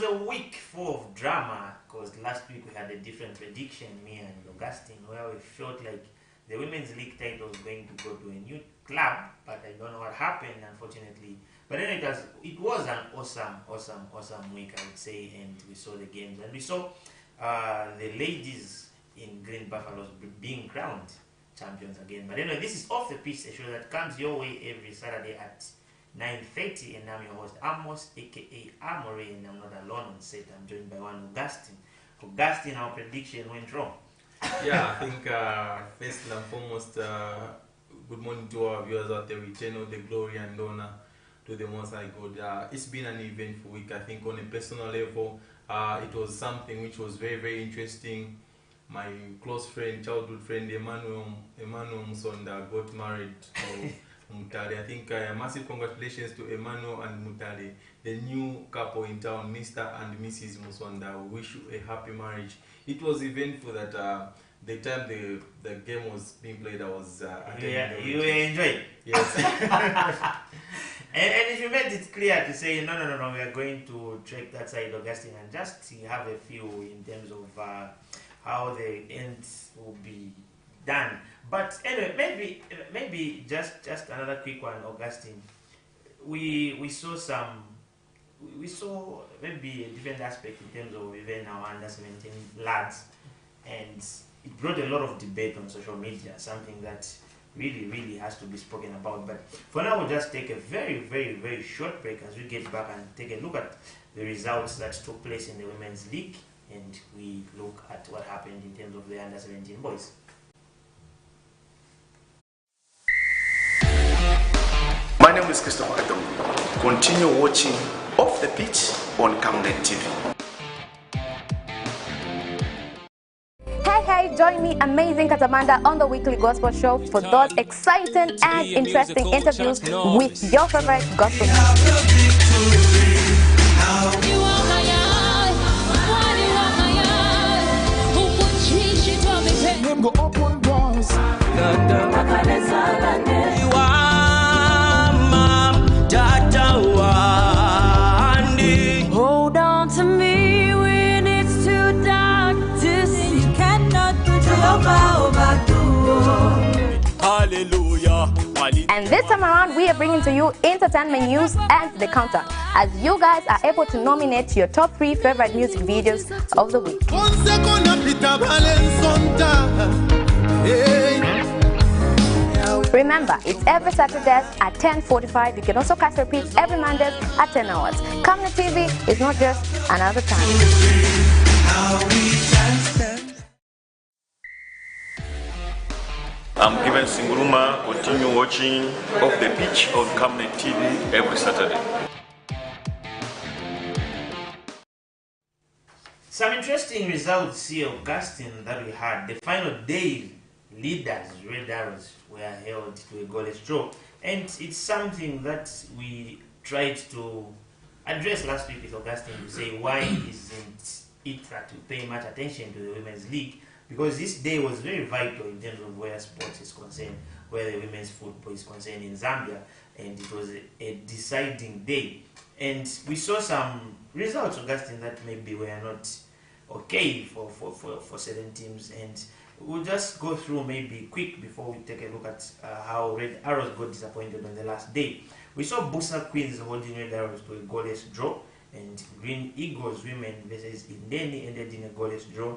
a week full of drama because last week we had a different prediction, me and Augustine, where we felt like the women's league title was going to go to a new club, but I don't know what happened, unfortunately. But then it was an awesome week, I would say, and we saw the games, and we saw the ladies in Green Buffaloes being crowned champions again. But anyway, this is Off the Pitch, a show that comes your way every Saturday at 9:30, and I'm your host Amos, aka Amory, and I'm not alone on set. I'm joined by one Augustine. Augustine, our prediction went wrong. Yeah, I think first and foremost, good morning to our viewers out there. We turn all the glory and honor to the Most High God. It's been an eventful week. I think on a personal level, it was something which was very, very interesting. My close friend, childhood friend, Emmanuel Musonda got married to Mutale. I think massive congratulations to Emmanuel and Mutale, the new couple in town, Mr. and Mrs. Musonda. We wish you a happy marriage. It was eventful that the time the game was being played, I was attending. You enjoyed? Yes. And you made it clear to say, no, we are going to check that side, Augustine, and just have a few in terms of how the ends will be done. But anyway, maybe just another quick one, Augustine. We saw maybe a different aspect in terms of even our under 17 lads, and it brought a lot of debate on social media, something that really has to be spoken about. But for now, we'll just take a very short break as we get back and take a look at the results that took place in the Women's League, and we look at what happened in terms of the under 17 boys. My name is Christopher Adam. Continue watching Off the Pitch on Camnet TV. Hey, join me, Amazing Katamanda, on the weekly gospel show for those exciting and interesting interviews with your favorite gospel Hold on to me when it's too dark to see. You cannot put your power back to Hallelujah. And this time around, we are bringing to you entertainment news and the counter, as you guys are able to nominate your top 3 favorite music videos of the week. Remember, it's every Saturday at 10:45. You can also catch repeats every Monday at 10 hours. Camnet TV is not just another time. I'm Given Singuruma. Continue watching Off the Pitch on Camnet TV every Saturday. Some interesting results here, Augustine, that we had. The final day leaders, Red Arrows, were held to a goalless draw, and it's something that we tried to address last week with Augustine to say why isn't it that we pay much attention to the Women's League, because this day was very vital in terms of where sports is concerned, where the women's football is concerned in Zambia, and it was a deciding day. And we saw some results, Augustine, that maybe were not okay for certain teams, and we'll just go through maybe quick before we take a look at how Red Arrows got disappointed on the last day. We saw Busa Queens holding Red Arrows to a goalless draw, and Green Eagles women versus Indeni ended in a goalless draw.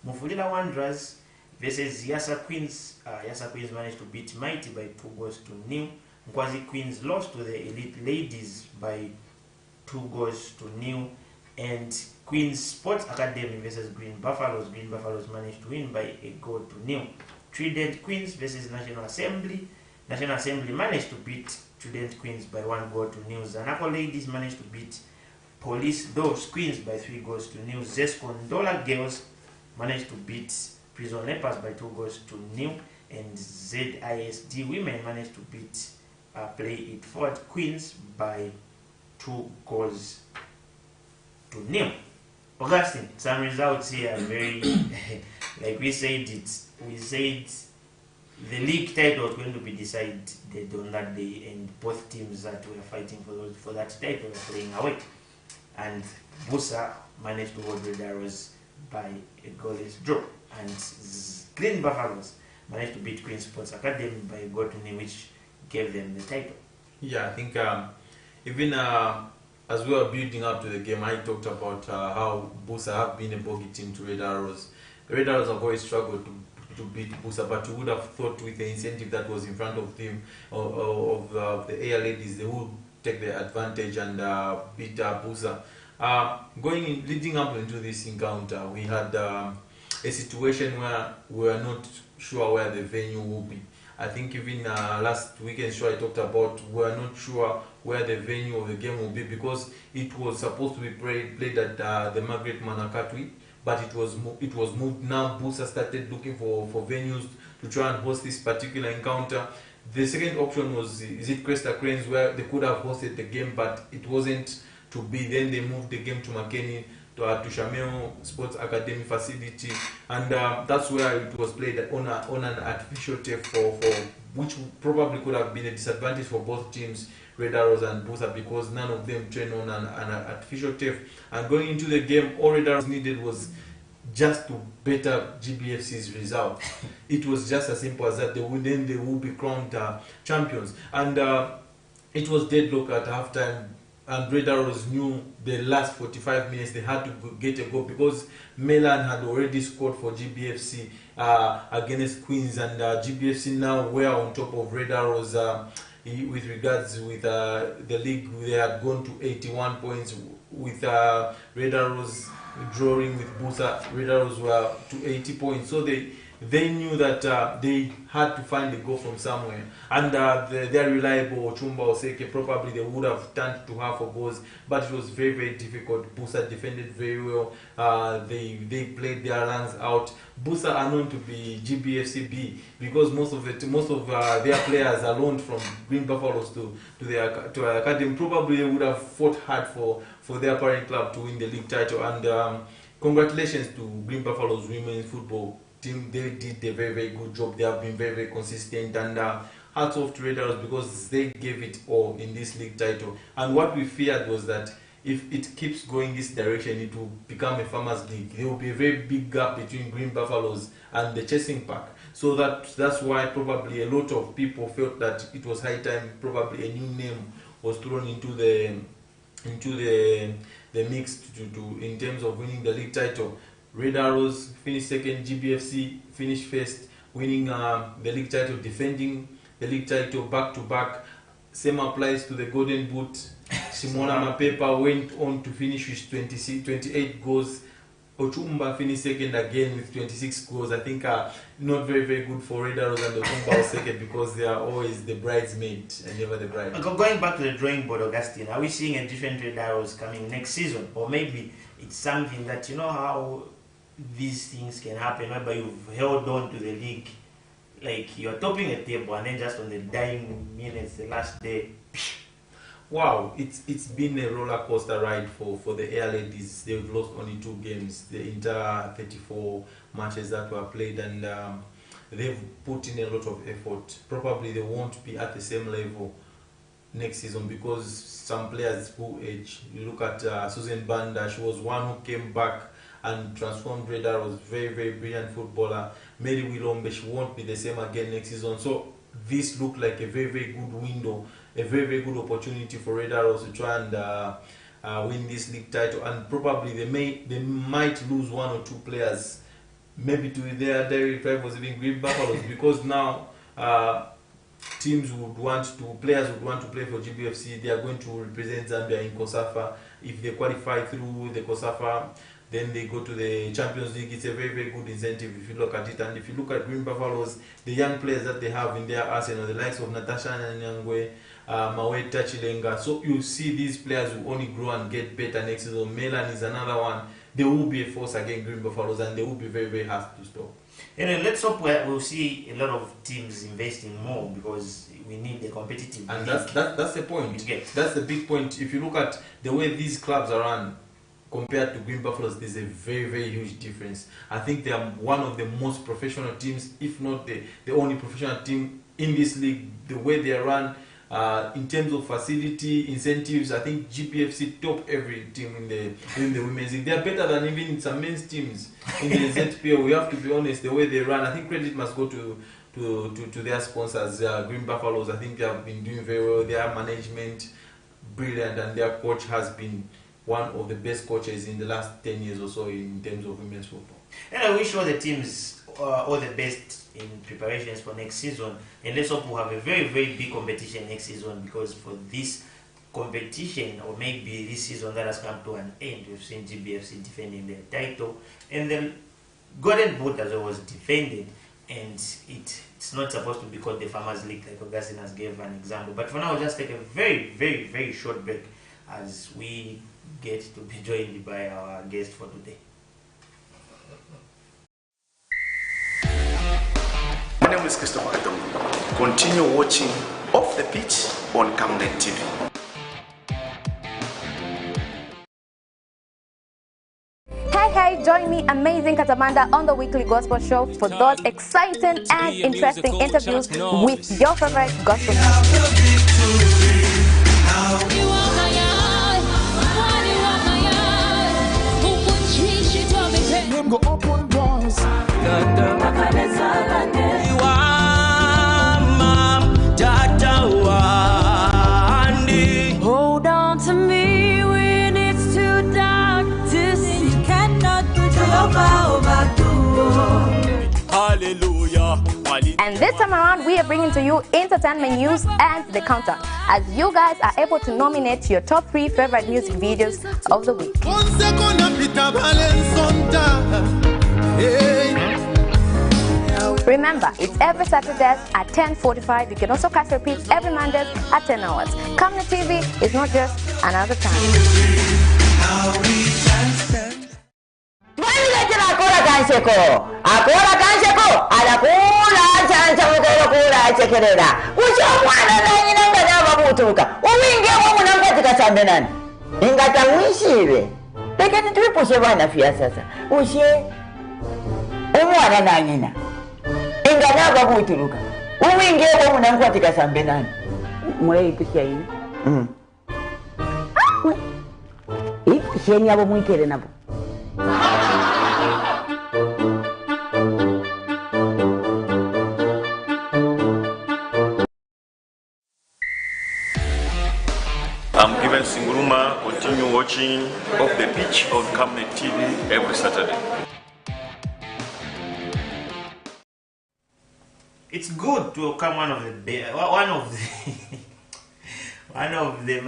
Mufulira Wanderers versus Yasa Queens. Yasa Queens managed to beat Mighty by 2-0. Nkwazi Queens lost to the Elite Ladies by 2-0. And Queens Sports Academy versus Green Buffaloes. Green Buffaloes managed to win by 1-0. Trident Queens versus National Assembly. National Assembly managed to beat Trident Queens by 1-0. Zanako Ladies managed to beat Police Dogs Queens by 3-0. Zesco Ndola Girls managed to beat Prison Lepers by 2-0. And ZISD Women managed to beat Play It Forward Queens by 2-0. Augustine, some results here are very like we said the league title was going to be decided on that day, and both teams that were fighting for that title were playing away. and Busa managed to hold Red Arrows by a goalless draw, and Green Buffaloes managed to beat Queen Sports Academy by a goal to nil, which gave them the title. Yeah, I think even as we were building up to the game, I talked about how Busa have been a bogey team to Red Arrows. The Red Arrows have always struggled to beat Busa, but you would have thought with the incentive that was in front of them, of the Air Ladies, they would take the advantage and beat Busa. Leading up into this encounter, we had a situation where we were not sure where the venue will be. I think even last weekend show I talked about we were not sure where the venue of the game will be, because it was supposed to be played at the Margaret Manakatwi, but it was moved. Now Busa started looking for venues to try and host this particular encounter. The second option was, is it Cresta Cranes, where they could have hosted the game, but it wasn't to be. Then they moved the game to Makeni, to Shameo Sports Academy facility, and that's where it was played on an artificial turf, for which probably could have been a disadvantage for both teams, Red Arrows and Busa, because none of them trained on an artificial turf. And going into the game, all Red Arrows needed was just to better GBFC's result. It was just as simple as that. They will be crowned champions. And it was deadlock at halftime, and Red Arrows knew the last 45 minutes they had to get a goal, because Melan had already scored for GBFC against Queens, and GBFC now were on top of Red Arrows with regards with the league. They had gone to 81 points, with Red Arrows drawing with Busa. Red Arrows were to 80 points, so they knew that they had to find a goal from somewhere, and their reliable Ochumba Oseke, probably they would have turned to her for goals, but it was very, very difficult. Busa defended very well. They played their lungs out. Busa are known to be GBFC B, because most of their players are loaned from Green Buffaloes to their academy. Probably they would have fought hard for their parent club to win the league title, and congratulations to Green Buffaloes women's football team. They did a very, very good job. They have been very, very consistent, and hats off to Red Arrows, because they gave it all in this league title. And what we feared was that if it keeps going this direction, it will become a farmers league. There will be a very big gap between Green Buffaloes and the chasing pack. So that's why probably a lot of people felt that it was high time probably a new name was thrown into the mix to in terms of winning the league title. Red Arrows finished second, GBFC finished first, winning the league title, defending the league title back to back. Same applies to the Golden Boot. Simona Mapepa went on to finish with 28 goals. Ochumba finished second again with 26 goals. I think not very, very good for Red Arrows and Ochumba was second, because they are always the bridesmaid and never the bride. Going back to the drawing board, Augustine, are we seeing a different Red Arrows coming next season? Or maybe it's something that, you know how these things can happen, whereby you've held on to the league, like you're topping a table, and then just on the dying minutes, the last day. Wow, it's been a roller coaster ride for the Air Ladies. They've lost only 2 games, the entire 34 matches that were played, and they've put in a lot of effort. Probably they won't be at the same level next season, because some players who age. You look at Susan Banda, she was one who came back and transformed Red Arrows. Very, very brilliant footballer. Mary Wilombe, she won't be the same again next season. So this looked like a very, very good window, a very, very good opportunity for Red Arrows to try and win this league title. And probably they might lose 1 or 2 players, maybe to their direct rivals, even Green Buffaloes, because now players would want to play for GBFC. They are going to represent Zambia in COSAFA. If they qualify through the COSAFA, then they go to the Champions League. It's a very, very good incentive if you look at it. And if you look at Green Buffaloes, the young players that they have in their arsenal, the likes of Natasha Nyangwe, Maweta Chilenga. So you see these players will only grow and get better next season. Melan is another one. They will be a force against Green Buffaloes, and they will be very, very hard to stop. And let's hope we'll see a lot of teams investing more, because we need a competitive. And that's the point. That's the big point. If you look at the way these clubs are run, compared to Green Buffaloes, there's a very, very huge difference. I think they are one of the most professional teams, if not the only professional team in this league. The way they are run, In terms of facility, incentives, I think GPFC top every team in the women's league. They are better than even some men's teams in the ZPL. We have to be honest, the way they run. I think credit must go to their sponsors, Green Buffaloes. I think they have been doing very well. Their management, brilliant, and their coach has been one of the best coaches in the last 10 years or so in terms of women's football. And I wish all the teams all the best in preparations for next season, and let's hope we'll have a very, very big competition next season, because for this competition, or maybe this season that has come to an end, we've seen GBFC defending their title, and then Golden Boot as well was defended, and it's not supposed to be called the Farmers League like Augustine has gave an example. But for now, we'll just take a very, very, very short break as we get to be joined by our guest for today. My name is Christopher Adam. Continue watching Off the Pitch on Camnet TV. Hey, join me, amazing Katamanda, on the weekly gospel show for those exciting and interesting interviews with your favorite gospel Hold on to me when it's too dark to see. You cannot put your power back to Hallelujah. And this time around, we are bringing to you entertainment news and the countdown, as you guys are able to nominate your top 3 favorite music videos of the week. Remember, it's every Saturday at 10:45. You can also catch repeats every Monday at 10 hours. Camnet TV is not just another time. Ingana babuturuka uwinge bo munankwatira sambe nani mwe ipikia hii sheni abo mwikere nabo. I'm Given Singuruma. Continue watching Off the Pitch on Camnet TV every Saturday. It's good to come one of the mighty. One of the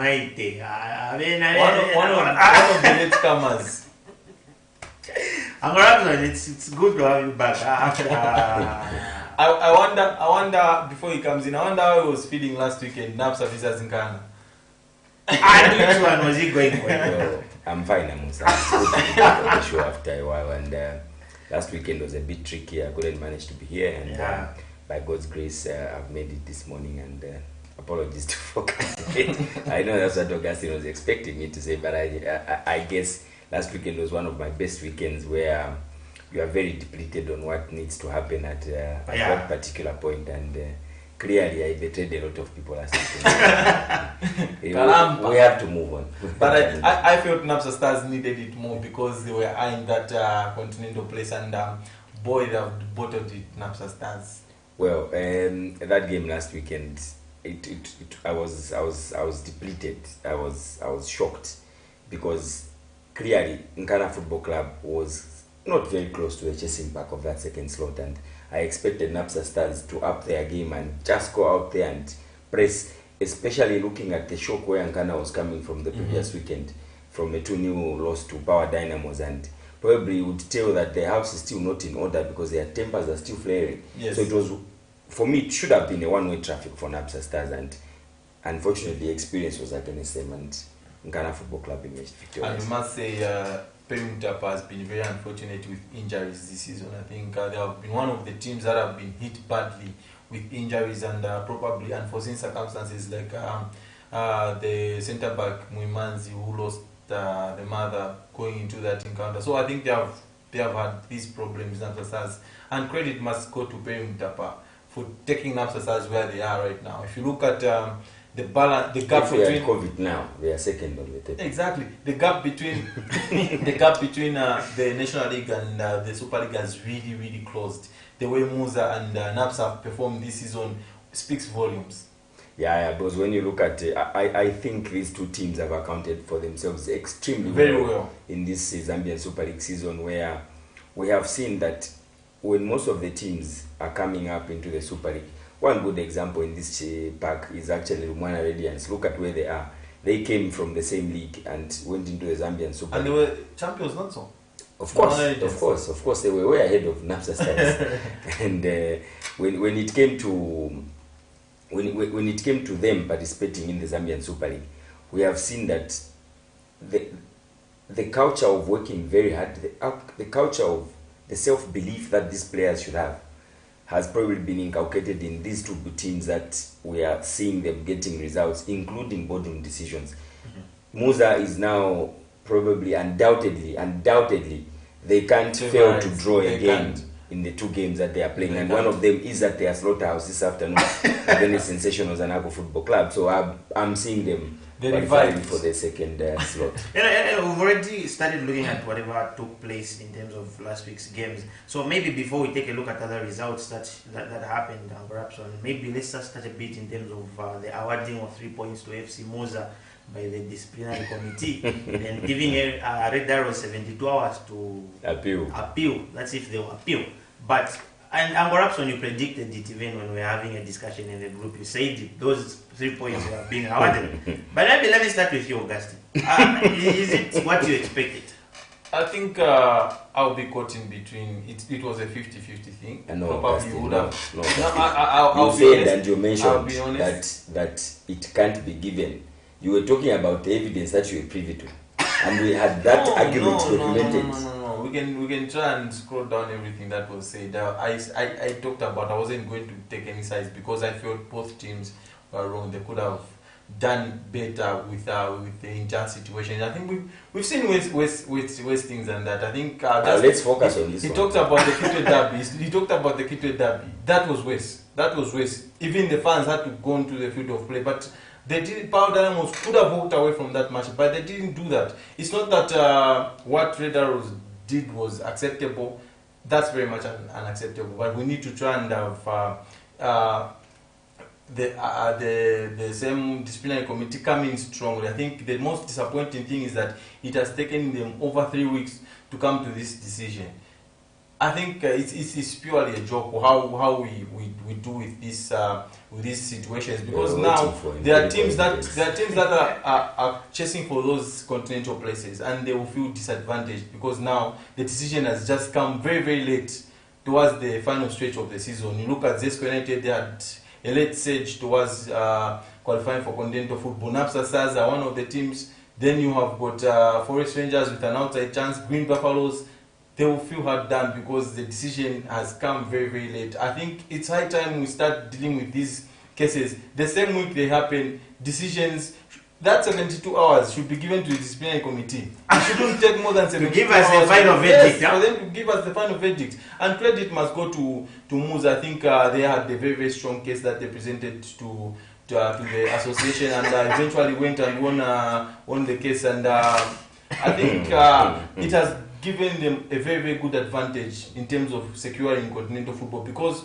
latecomers. It's good to have you back. I wonder before he comes in, I wonder how he was feeling last weekend. Nap services in Ghana. Which one was he going for? Well, I'm fine. I'm good to be on the show after a while, and last weekend was a bit tricky. I couldn't manage to be here, and by God's grace, I've made it this morning, and apologies to focus. I know that's what Augustine was expecting me to say, but I guess last weekend was one of my best weekends where you are very depleted on what needs to happen at that particular point, and clearly I betrayed a lot of people last weekend. We have to move on. But I felt Napsa Stars needed it more because they were eyeing that continental place, and boy, they have bottled it, Napsa Stars. Well, that game last weekend, I was depleted. I was shocked because clearly Nkana Football Club was not very close to the chasing pack of that second slot, and I expected Napsa Stars to up their game and just go out there and press, especially looking at the shock where Nkana was coming from the previous weekend, from a 2-0 loss to Power Dynamos, and probably would tell that the house is still not in order because their tempers are still flaring. Yes. So it was, for me, it should have been a one-way traffic for Napsa Stars, and unfortunately the experience was against them, and Ghana Football Club emerged victorious. And we must say Perimutapa has been very unfortunate with injuries this season. I think they have been one of the teams that have been hit badly with injuries and probably unforeseen circumstances, like the centre-back Muimanzi, who lost the mother going into that encounter. So I think they have had these problems, Napsa Stars, and credit must go to Perimutapa for taking Napsa Stars where they are right now. If you look at the balance, the gap If we had between COVID now, we are second on the table. exactly the gap between the National League and the Super League has really closed. The way Musa and Naps have performed this season speaks volumes. Yeah, because when you look at I think these two teams have accounted for themselves extremely Very well in this Zambian Super League season, where we have seen that when most of the teams are coming up into the Super League, one good example in this pack is actually Rumwana Radiants. Look at where they are. They came from the same league and went into the Zambian Super League. And they were champions, not so? Of course, they were way ahead of NAPSA Stars. And when it came to them participating in the Zambian Super League, we have seen that the culture of working very hard, the culture of the self-belief that these players should have, has probably been inculcated in these two teams that we are seeing them getting results, including boardroom decisions. Musa is now probably, undoubtedly, they can't fail to draw again in the two games that they are playing. And one of them is at their slaughterhouse this afternoon against Sensational Zanago Football Club. So I'm seeing them qualifying for the second slot. And we've already started looking at whatever took place in terms of last week's games. So maybe before we take a look at other results that happened, perhaps maybe let's just start a bit in terms of the awarding of 3 points to FC Musa by the disciplinary committee and giving Red Arrows 72 hours to appeal. That's if they will appeal. But and perhaps when you predicted it, even when we were having a discussion in the group, you said those 3 points were being awarded. But let me start with you, Augustine. Is it what you expected? I think I'll be caught in between. It was a 50-50 thing. No, probably would have. No, I'll you be said honest. and you mentioned that it can't be given. You were talking about the evidence that you were privy to, and we had that argument documented. No. We can try and scroll down everything that was said. I talked about I wasn't going to take any sides because I felt both teams were wrong. They could have done better with the entire situation. I think we've seen worse things than that. I think let's focus on this. He talked about the Kitwe Derby. That was worse. Even the fans had to go into the field of play, but they did. Power Dynamos could have walked away from that match, but they didn't do that. It's not that what Red Arrows did was acceptable. That's very much unacceptable. But we need to try and have the same disciplinary committee coming strongly. I think the most disappointing thing is that it has taken them over 3 weeks to come to this decision. I think it's purely a joke how we do with these situations, because now there are teams that are chasing for those continental places, and they will feel disadvantaged because now the decision has just come very, very late towards the final stretch of the season. You look at Zesco United, they had a late surge towards qualifying for continental football. NAPSA Stars are one of the teams. Then you have got Forest Rangers with an outside chance. Green Buffaloes, they will feel hard done because the decision has come very, very late. I think it's high time we start dealing with these cases. The same week they happen, decisions, that 72 hours should be given to the disciplinary committee. It shouldn't take more than 72 hours. To give us the final verdict. Yes, for them to give us the final verdict. And credit must go to Musa. I think they had a very, very strong case that they presented to the association, and eventually went and won the case. And I think it has given them a very, very good advantage in terms of securing continental football, because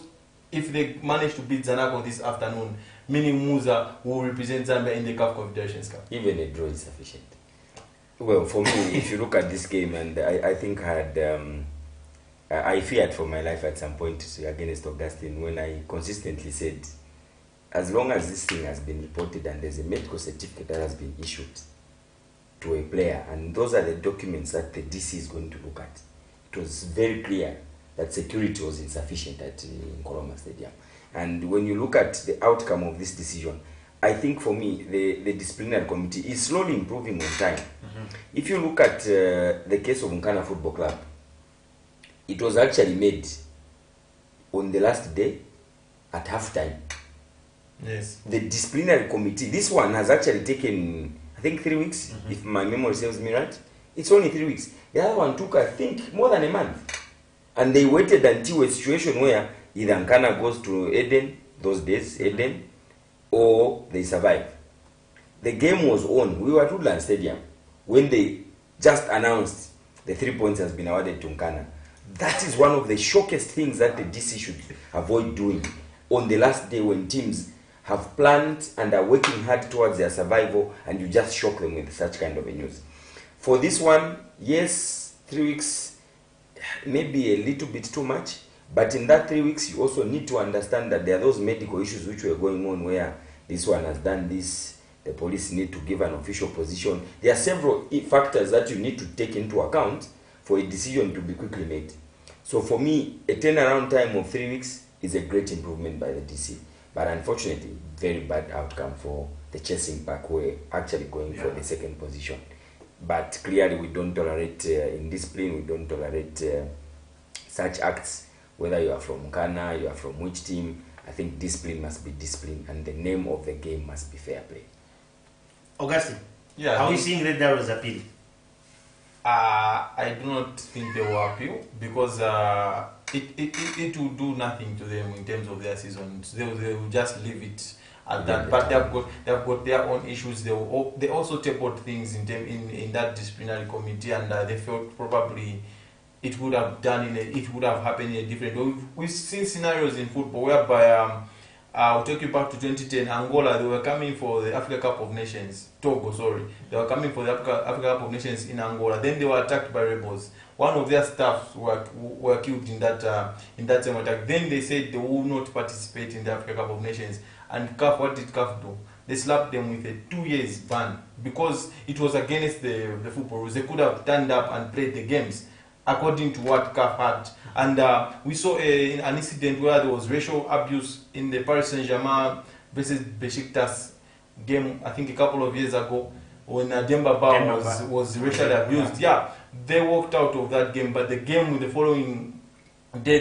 if they manage to beat Zanago this afternoon, meaning Musa will represent Zambia in the CAF Confederations Cup. Even a draw is sufficient. Well, for me, if you look at this game, and I think I feared for my life at some point against Augustine when I consistently said, as long as this thing has been reported and there's a medical certificate that has been issued to a player, and those are the documents that the DC is going to look at, it was very clear that security was insufficient at Nkoloma Stadium. And when you look at the outcome of this decision, I think for me, the disciplinary committee is slowly improving on time. If you look at the case of Nkana Football Club, it was actually made on the last day at halftime. Yes. The disciplinary committee, this one has actually taken, I think, 3 weeks, if my memory serves me right. It's only 3 weeks. The other one took, I think, more than a month. And they waited until a situation where either Nkana goes to Eden, those days, Eden, or they survive. the game was on. We were at Woodland Stadium when they just announced the 3 points has been awarded to Nkana. That is one of the shockest things that the DC should avoid doing on the last day when teams have planned and are working hard towards their survival, and you just shock them with such kind of a news. For this one, yes, 3 weeks may be a little bit too much, but in that 3 weeks you also need to understand that there are those medical issues which were going on where this one has done this, the police need to give an official position. There are several factors that you need to take into account for a decision to be quickly made. So for me, a turnaround time of 3 weeks is a great improvement by the DC. But unfortunately, very bad outcome for the chasing pack who are actually going for the second position. But clearly we don't tolerate indiscipline, we don't tolerate such acts, whether you are from Ghana, you are from which team. I think discipline must be discipline, and the name of the game must be fair play. Augustine, Yeah, how are you seeing Red Arrows appeal? I do not think they will appeal because it will do nothing to them in terms of their season. They will just leave it at that. But they've got their own issues. They also tabled things in that disciplinary committee, and they felt probably it would have happened in a different way. We've seen scenarios in football whereby I'll take you back to 2010. Angola, they were coming for the Africa Cup of Nations. Togo, sorry. They were coming for the Africa Cup of Nations in Angola. Then they were attacked by rebels. One of their staff were killed in that same attack. Then they said they will not participate in the Africa Cup of Nations. And CAF, what did CAF do? They slapped them with a 2 years ban because it was against the football rules. They could have turned up and played the games according to what CAF had. And we saw an incident where there was racial abuse in the Paris Saint-Germain versus Besiktas game, I think a couple of years ago, when Demba Ba was racially abused. Yeah, they walked out of that game, but the game with the following day,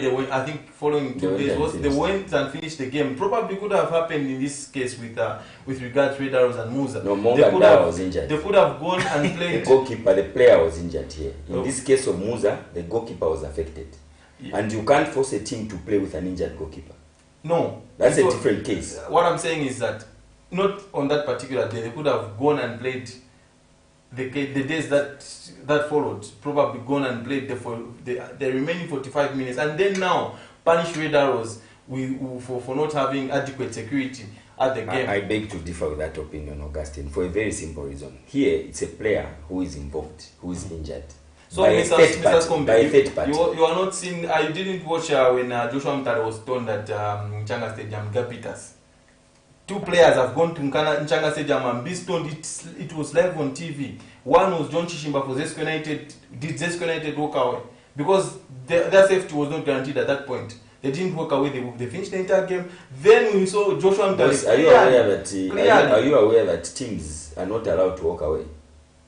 following 2 days, they went and finished the game. Probably could have happened in this case with regards to Red Arrows and Musa. No, Monga was injured. They could have gone and played. The goalkeeper, the player was injured here. In this case of Musa, the goalkeeper was affected. Yeah. And you can't force a team to play with an injured goalkeeper. No. That's a different case. What I'm saying is that not on that particular day. They could have gone and played the days that followed. Probably gone and played the remaining 45 minutes. And then now punish Red Arrows for not having adequate security at the game. I beg to differ with that opinion, Augustine, for a very simple reason. Here, it's a player who is involved, who is injured. So, Mr. Kombe, you are not seeing. You didn't watch when Joshua Mtare was stoned at Nchanga Stadium, Gapitas. 2 players have gone to Nchanga Stadium and been stoned. It was live on TV. One was John Chishimba for Zesco United. Did Zesco United walk away? Because their safety was not guaranteed at that point. They didn't walk away. They finished the entire game. Then we saw Joshua Mtare. Are you aware that teams are not allowed to walk away?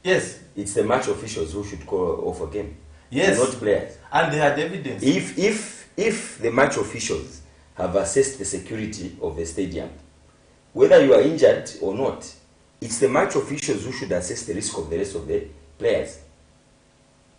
Yes. It's the match officials who should call off a game. Yes. Not players. And they had evidence. If the match officials have assessed the security of the stadium, whether you are injured or not, it's the match officials who should assess the risk of the rest of the players.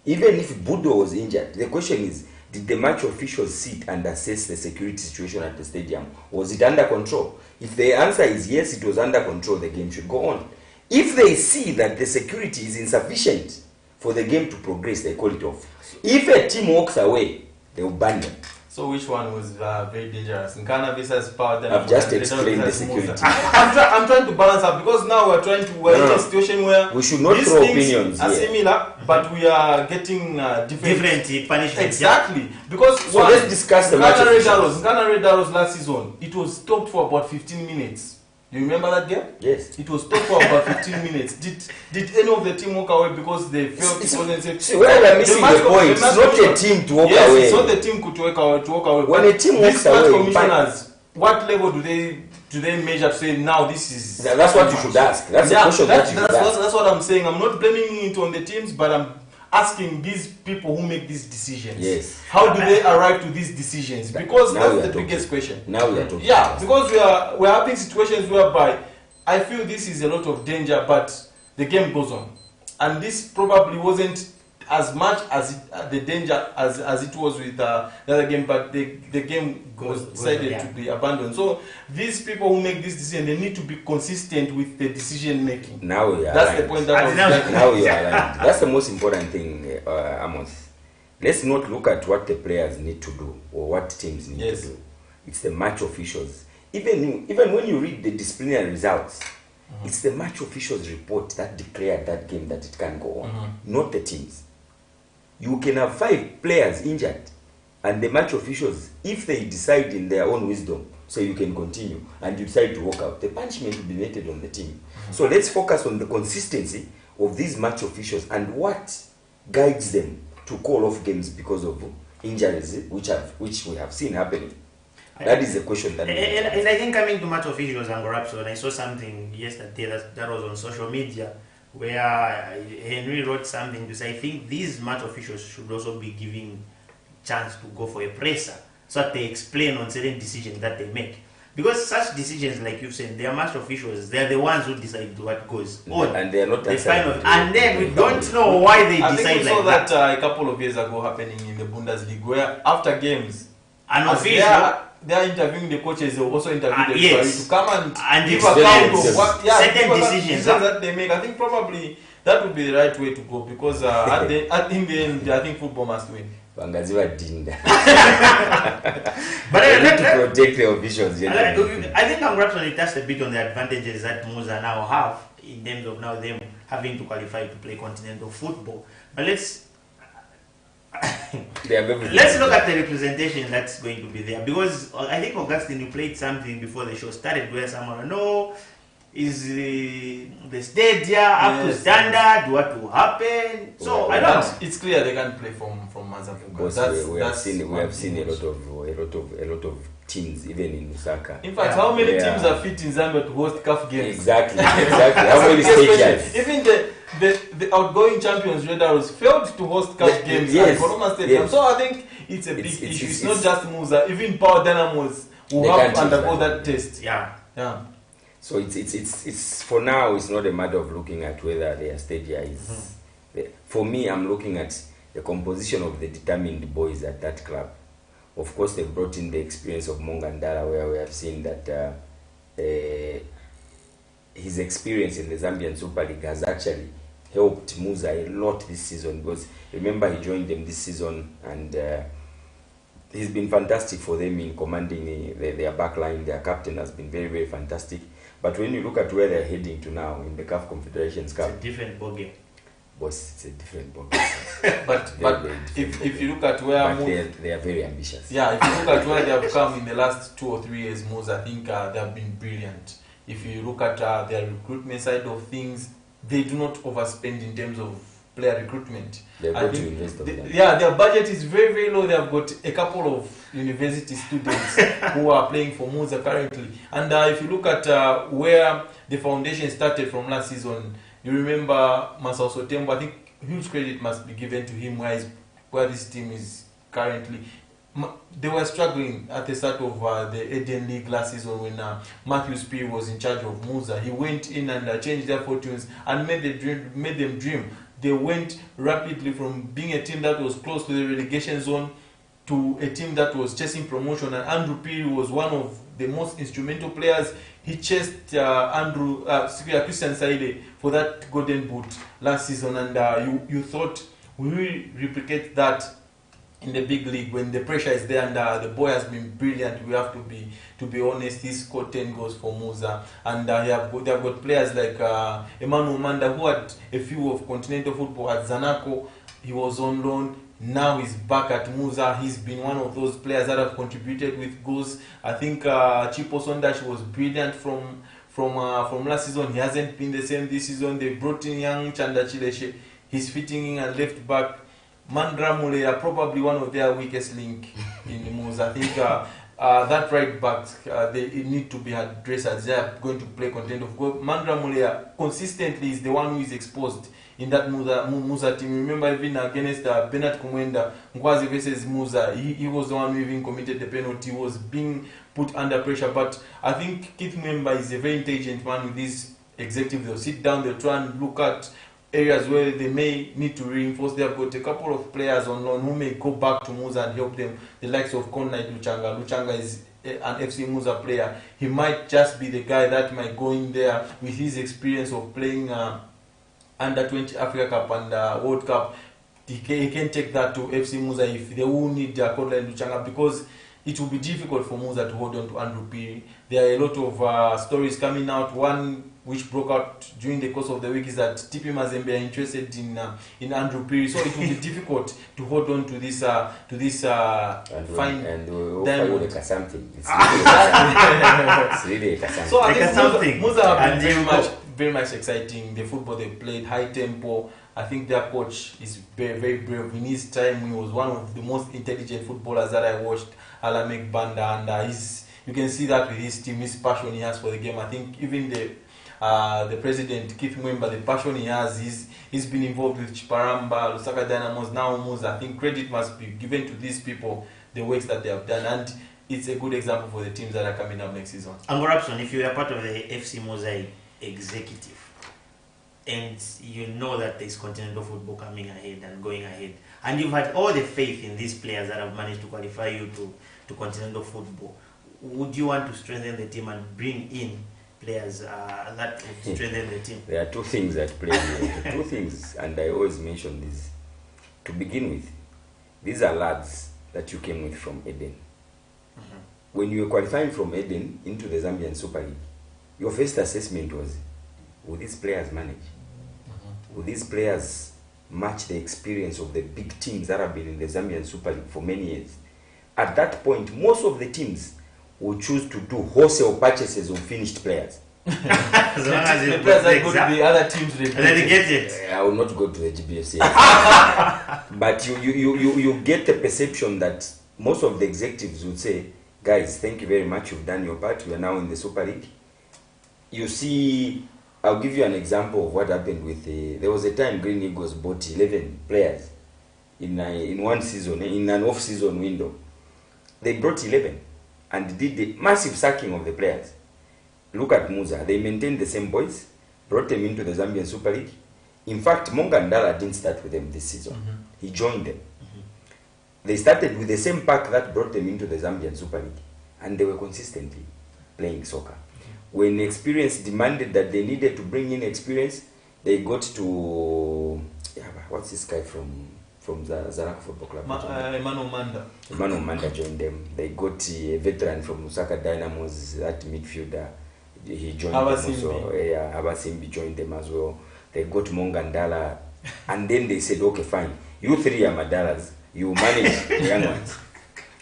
Even if Budo was injured, the question is, did the match officials sit and assess the security situation at the stadium? Was it under control? If the answer is yes, it was under control, the game should go on. If they see that the security is insufficient for the game to progress, they call it off. If a team walks away, they will ban them. So which one was very dangerous? Nkana versus Power Dynamos. I've just explained the security. I'm trying to balance up because now we're in a situation where we should not throw opinions are similar, but we are getting different punishments. Exactly. Because so let's discuss the match. Nkana Red Arrows last season, it was stopped for about 15 minutes. You remember that game? Yes. It was stopped for about 15 minutes. Did any of the team walk away because they felt it wasn't safe? See, where we're missing the point. It's not a team to walk away. Yes, it's not the team to walk away. When a team walks away, commissioners, what level do they measure to say now this is? That's what you should ask. That's the question that you should ask. That's what I'm saying. I'm not blaming it on the teams, but I'm asking these people who make these decisions. Yes. How do they arrive to these decisions? Because that's the biggest question. Now we are talking. Yeah, because we're having situations whereby I feel this is a lot of danger, but the game goes on, and this probably wasn't as much as the danger as it was with the other game, but the game was decided to be abandoned. So these people who make this decision, they need to be consistent with the decision making. Now that's the point. That now you are right. That's the most important thing, Amos. Let's not look at what the players need to do or what teams need to do. It's the match officials. Even when you read the disciplinary results, it's the match officials report that declared that game that it can go on, not the teams. You can have 5 players injured, and the match officials, if they decide in their own wisdom, so you can continue, and you decide to walk out, the punishment will be meted on the team. So let's focus on the consistency of these match officials and what guides them to call off games because of injuries, which we have seen happening. That is the question that. And I think coming to match officials and corruption, I saw something yesterday that was on social media where Henry wrote something to say, I think these match officials should also be given chance to go for a presser so that they explain on certain decisions that they make. Because such decisions, like you've said, they are match officials. They are the ones who decide what goes on. And they are not and then we don't know why they decide like that. I think we saw that a couple of years ago happening in the Bundesliga, where after games, an official, they are interviewing the coaches. They also interview the yes, to come and give account of what certain decisions that they make. I think probably that would be the right way to go, because in the end, I think football must win. But I need to protect the officials. I think congratulations touched a bit on the advantages that Musa now have in terms of now them having to qualify to play continental football. But let's look at the representation that's going to be there, because I think Augustine, you played something before the show started where someone is the stadium up to standard, what will happen? So I don't know. It's clear they can play from Mazavuka. We have seen a lot of teams even in Lusaka. In fact, how many teams are fit in Zambia to host CAF games? Exactly. How many stadiums? Even the outgoing champions Red Arrows failed to host CAF games at Koroma Stadium. So I think it's a big issue. It's not just Musa. Even Power Dynamos will have to undergo that test. Yeah. So it's for now. It's not a matter of looking at whether their stadia is. For me, I'm looking at the composition of the determined boys at that club. Of course, they brought in the experience of Mongandala, where we have seen that his experience in the Zambian Super League has actually helped Musa a lot this season. Because remember, he joined them this season, and he's been fantastic for them in commanding their back line. Their captain has been very, very fantastic. But when you look at where they're heading to now in the CAF Confederations Cup, it's a different ballgame. Boss, it's a different ballgame. but if you look at where they are very ambitious. Yeah, if you look at where they have come in the last 2 or 3 years, Musa, I think they have been brilliant. If you look at their recruitment side of things, they do not overspend in terms of player recruitment. They've got to invest on them. Yeah, their budget is very, very low. They have got a couple of university students who are playing for Musa currently. And if you look at where the foundation started from last season, you remember Masao Sotembo. I think huge credit must be given to him where this team is currently. They were struggling at the start of the Eden League last season when Matthew Spear was in charge of Musa. He went in and changed their fortunes and made them dream. They went rapidly from being a team that was close to the relegation zone to a team that was chasing promotion, and Andrew Piri was one of the most instrumental players. He chased Christian Saide for that golden boot last season, and you thought, will we replicate that in the big league when the pressure is there? And the boy has been brilliant. We have to be honest. He scored 10 goals for Musa, and they have got players like Emmanuel Manda, who had a few of continental football at Zanaco. He was on loan. Now he's back at Musa. He's been one of those players that have contributed with goals. I think Chipo Sondash was brilliant from last season. He hasn't been the same this season. They brought in young Chanda Chileshe. He's fitting in and left back. Mandra Mule are probably one of their weakest link in the moves. I think that right back they need to be addressed as they are going to play content of goal. Mandra Mule consistently is the one who is exposed in that Musa team. Remember, even against Bernard Kumwenda, Ngwazi versus Musa, he was the one who even committed the penalty. He was being put under pressure. But I think Keith Mwemba is a very intelligent man with this executive. They'll sit down, they'll try and look at areas where they may need to reinforce. They have got a couple of players on loan who may go back to Musa and help them. The likes of Camnet Luchanga. Luchanga is an FC Musa player. He might just be the guy that might go in there with his experience of playing under 20 Africa Cup and World Cup. He can take that to FC Musa if they will need Camnet Luchanga, because it will be difficult for Musa to hold on to Andrew Piri. There are a lot of stories coming out. One which broke out during the course of the week is that TP Mazembe are interested in Andrew Piri, so it will be difficult to hold on to this fine diamond. Something. It's really something. So I think Musa have been very much exciting. The football they played, high tempo. I think their coach is very, very brave. In his time, he was one of the most intelligent footballers that I watched, Alamek Banda, and you can see that with his team, his passion he has for the game. I think even the president, Keith Mwemba, the passion he has, he's been involved with Chiparamba, Lusaka Dynamos, now Musa. I think credit must be given to these people, the works that they have done, and it's a good example for the teams that are coming up next season. Angorapson, if you are part of the FC Musa executive, and you know that there's continental football coming ahead and going ahead, and you've had all the faith in these players that have managed to qualify you to continental football, would you want to strengthen the team and bring in players that would strengthen the team? There are two things that play here. Two things, and I always mention this. To begin with, these are lads that you came with from Eden. Mm-hmm. When you were qualifying from Eden into the Zambian Super League, your first assessment was, will these players manage? Will these players match the experience of the big teams that have been in the Zambian Super League for many years? At that point, most of the teams will choose to do wholesale purchases of finished players. As long as The players that go to the other teams, I will not go to the GBFC. But you get the perception that most of the executives would say, guys, thank you very much, you've done your part, we are now in the Super League. You see, I'll give you an example of what happened with there was a time Green Eagles bought 11 players in one season, in an off-season window. They brought 11 and did the massive sacking of the players. Look at Musa. They maintained the same boys, brought them into the Zambian Super League. In fact, Monga Ndala didn't start with them this season. Mm-hmm. He joined them. Mm-hmm. They started with the same pack that brought them into the Zambian Super League, and they were consistently playing soccer. When experience demanded that they needed to bring in experience, they got to what's this guy from Zarak Football Club? Emmanuel Manda. Emmanuel Manda joined them. They got a veteran from Lusaka Dynamos, that midfielder. He joined them also. Abasimbi joined them as well. They got Monga Ndala, and then they said, okay, fine, you three are Madalas, you manage the young ones.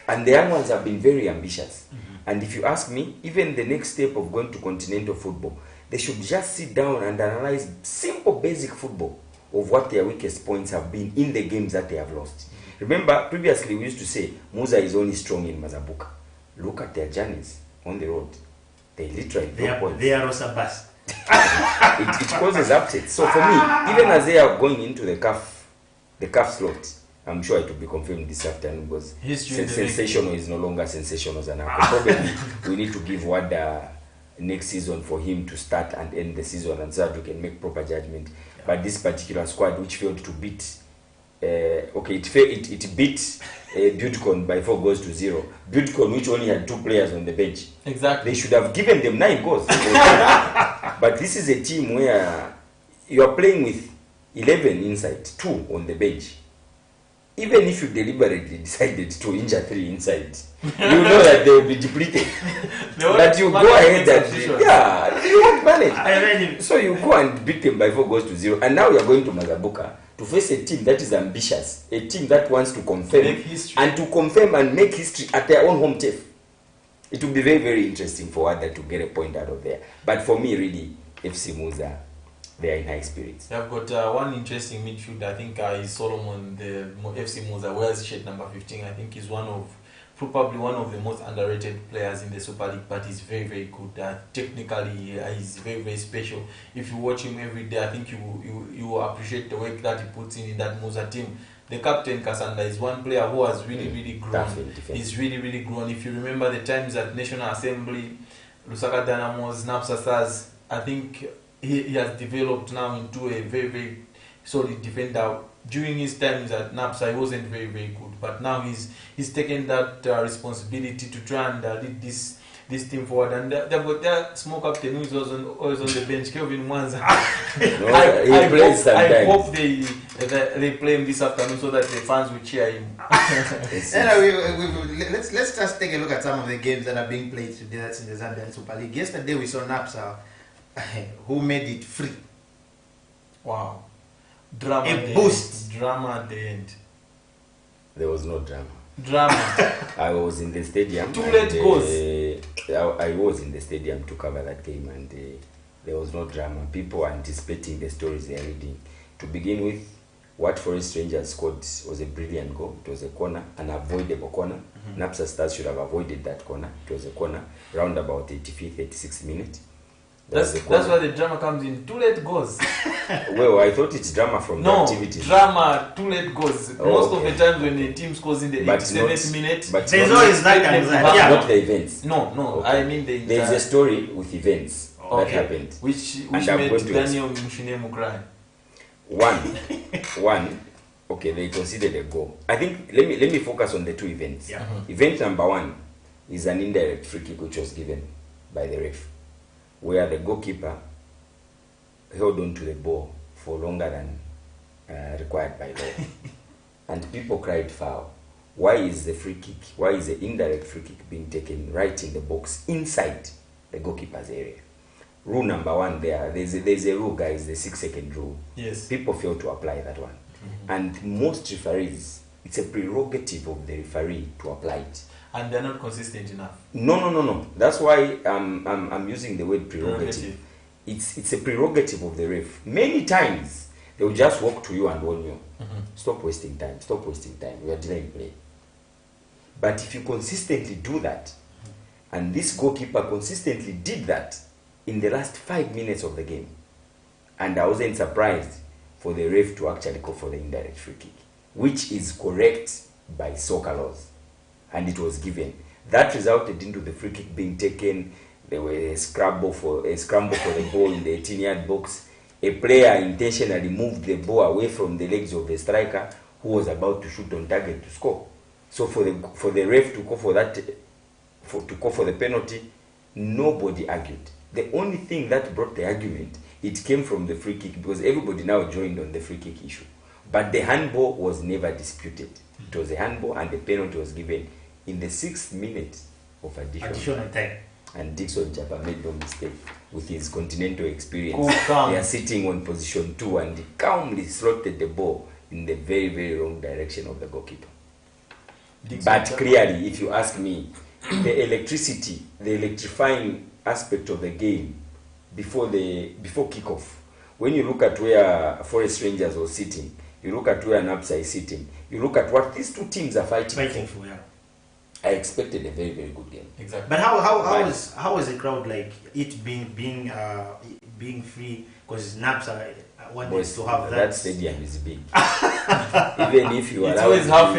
And the young ones have been very ambitious. Mm-hmm. And if you ask me, even the next step of going to continental football, they should just sit down and analyze simple basic football of what their weakest points have been in the games that they have lost. Remember, previously we used to say, Musa is only strong in Mazabuka. Look at their journeys on the road. They literally drop points. They are also bust. it causes upsets. So for me, even as they are going into the CAF slot, I'm sure it will be confirmed this afternoon, because sensational is no longer sensational. Probably we need to give Wada next season for him to start and end the season, and so that we can make proper judgment. Yeah. But this particular squad, which failed to beat, it beat Buildcon by 4-0. Buildcon, which only had 2 players on the bench. Exactly. They should have given them 9 goals. But this is a team where you are playing with 11 inside, 2 on the bench. Even if you deliberately decided to injure 3 inside, you know that they will be depleted. But you go ahead and you won't manage. So you go and beat them by 4-0. And now you are going to Mazabuka to face a team that is ambitious, a team that wants to confirm and make history at their own home turf. It will be very, very interesting for others to get a point out of there. But for me, really, FC Musa, they are in high spirits. They've got one interesting midfielder. I think is Solomon, the FC Musa, wears shirt number 15. I think he's probably one of the most underrated players in the Super League, but he's very, very good. Technically, he's very, very special. If you watch him every day, I think you will appreciate the work that he puts in that Musa team. The captain, Kasanda, is one player who has really, really grown. He's really, really grown. If you remember the times at National Assembly, Lusaka Dynamos, Napsa Stars, I think he has developed now into a very, very solid defender. During his times at NAPSA, he wasn't very, very good. But now he's taken that responsibility to try and lead this team forward. And they've got their small captain who is always on the bench, Kelvin Mwanza. I hope they play him this afternoon so that the fans will cheer him. Let's just take a look at some of the games that are being played today. That's in the Zambian Super League. Yesterday we saw NAPSA, who made it free. Wow. Drama a boost. Drama at the end. There was no drama. Drama. I was in the stadium. 2 late goals. I was in the stadium to cover that game, and there was no drama. People were anticipating the stories they are reading. To begin with, what Forest Rangers scored was a brilliant goal. It was a corner, an avoidable corner. NAPSA Stars should have avoided that corner. It was a corner, round about 85th, 86th minute. That's why the drama comes in. 2 late goals. Well, I thought it's drama from the activities. Drama, 2 late goals. Most of the time when a team scores in the 87th minute, but there's always that. Not the events. No. Okay. I mean there's a story with events that happened. Which made Daniel Mshinemu cry. One. Okay, they considered a goal. I think let me focus on the 2 events. Yeah. Event number 1 is an indirect free kick which was given by the ref, where the goalkeeper held on to the ball for longer than required by law. And people cried foul. Why is the indirect free kick being taken right in the box inside the goalkeeper's area? Rule number 1 there's a rule, guys, the 6-second rule. Yes. People fail to apply that one. And most referees, it's a prerogative of the referee to apply it. And they're not consistent enough. No. That's why I'm using the word prerogative. It's a prerogative of the ref. Many times they will just walk to you and warn you. Stop wasting time. We are delaying play. But if you consistently do that, and this goalkeeper consistently did that in the last 5 minutes of the game, and I wasn't surprised for the ref to actually call for the indirect free kick, which is correct by soccer laws. And it was given. That resulted into the free kick being taken. There were a scramble for the ball in the 18-yard box. A player intentionally moved the ball away from the legs of the striker who was about to shoot on target to score. So for the ref to call for the penalty, nobody argued. The only thing that brought the argument, it came from the free kick, because everybody now joined on the free kick issue. But the handball was never disputed. It was a handball, and the penalty was given in the 6th minute of additional time. And Dixon Chapa made no mistake with his continental experience. They are sitting on position 2, and he calmly slotted the ball in the very, very wrong direction of the goalkeeper. But clearly, if you ask me, the electrifying aspect of the game before kickoff, when you look at where Forest Rangers was sitting, you look at where NAPSA is sitting, you look at what these 2 teams are fighting for. Yeah. I expected a very, very good game. Exactly. But how was the crowd like? It being free, because NAPSA wanted to have that. That stadium is big. Even if you are, it's always half.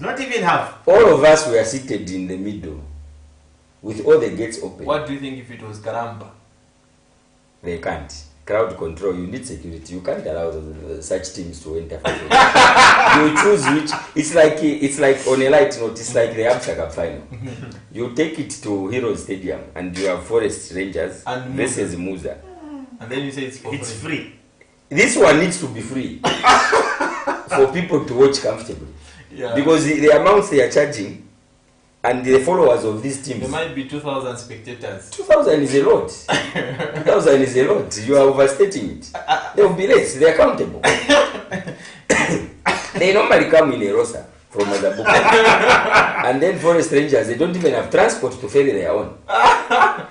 Not even half. All of us were seated in the middle, with all the gates open. What do you think if it was Karamba? They can't. Crowd control, you need security. You can't allow such teams to enter. You choose which. It's like on a light note, it's like the Absa Cup final. You take it to Hero Stadium and you have Forest Rangers and versus Musa. And then you say it's free. This one needs to be free for people to watch comfortably. Yeah. Because the amounts they are charging, and the followers of these teams, there might be 2,000 spectators. 2,000 is a lot. 2,000 is a lot. You are overstating it. They will be less. They are accountable. They normally come in a roster from Mazabuka. And then Forest Rangers, they don't even have transport to ferry their own.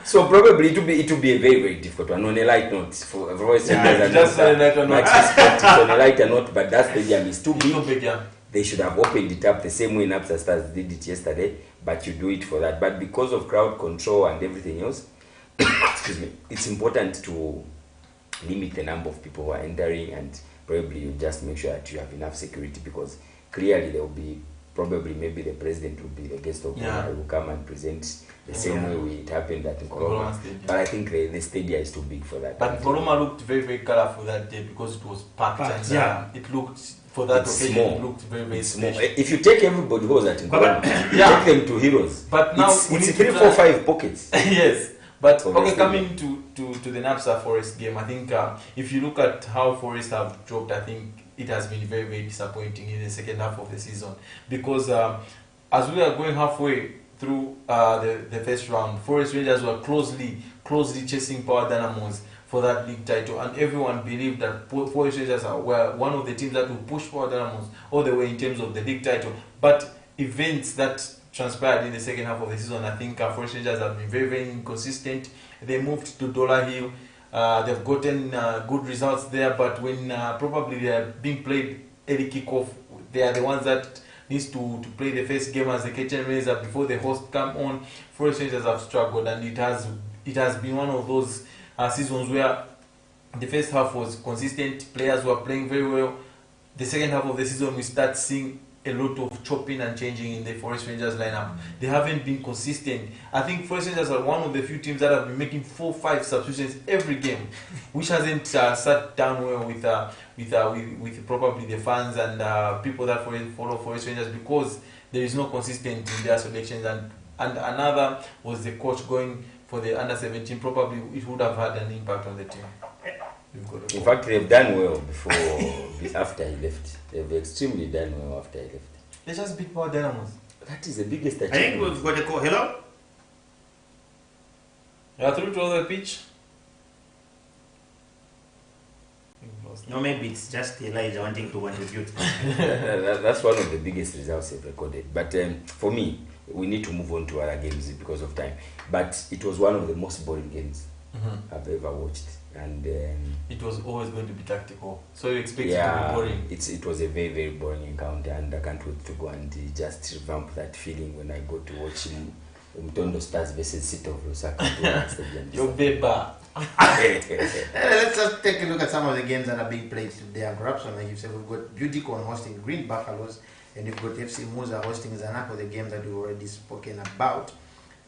So probably it will be a very, very difficult one. On a light note, for Forest Rangers, just on a lighter note. On a lighter note, but that stadium is too big. Yeah. They should have opened it up the same way NAPSA Stars did it yesterday, but you do it for that. But because of crowd control and everything else, excuse me, it's important to limit the number of people who are entering, and probably you just make sure that you have enough security, because clearly there will be probably maybe the president will be the guest of honor. He will come and present the same way it happened at Nkoroma. But I think the stadium is too big for that. But Nkoroma looked very, very colorful that day because it was packed and it looked, for that occasion, it looked very, very small. If you take everybody who was at Nkoroma, take them to Heroes. But now it's 3, 4, 5 pockets. Yes. But okay, coming to the NAPSA Forest game, I think if you look at how Forest have dropped, I think it has been very, very disappointing in the second half of the season. Because as we are going halfway through the first round, Forest Rangers were closely chasing Power Dynamos for that league title, and everyone believed that Forest Rangers were one of the teams that would push Power Dynamos all the way in terms of the league title. But events that transpired in the second half of the season, I think Forest Rangers have been very, very inconsistent. They moved to Dollar Hill. They've gotten good results there, but when probably they are being played early kickoff, they are the ones that needs to play the first game as the curtain raiser before the host come on. Forest Rangers have struggled, and it has been one of those seasons where the first half was consistent, players were playing very well. The second half of the season, we start seeing a lot of chopping and changing in the Forest Rangers lineup. They haven't been consistent. I think Forest Rangers are one of the few teams that have been making 4-5 substitutions every game, which hasn't sat down well with probably the fans and people that follow Forest Rangers, because there is no consistency in their selections. And another was the coach going for the under-17. Probably it would have had an impact on the team. In fact, they've done well before, after he left. They've extremely done well after he left. They just beat Power Dynamos. That is the biggest achievement. I think we've got a call. Hello? You are through to the pitch? No, maybe it's just Elijah wanting to contribute. That's one of the biggest results they've recorded. But for me, we need to move on to other games because of time. But it was one of the most boring games I've ever watched. And it was always going to be tactical, so you expect it to be boring. It was a very, very boring encounter, and I can't wait to go and just revamp that feeling when I go to watch Mtondo Stars versus City of Lusaka. Your beba. Let's just take a look at some of the games that are being played today. And perhaps, like you said, we've got Beautycon hosting Green Buffaloes, and we've got FC Muza hosting Zanaco, the game that we've already spoken about,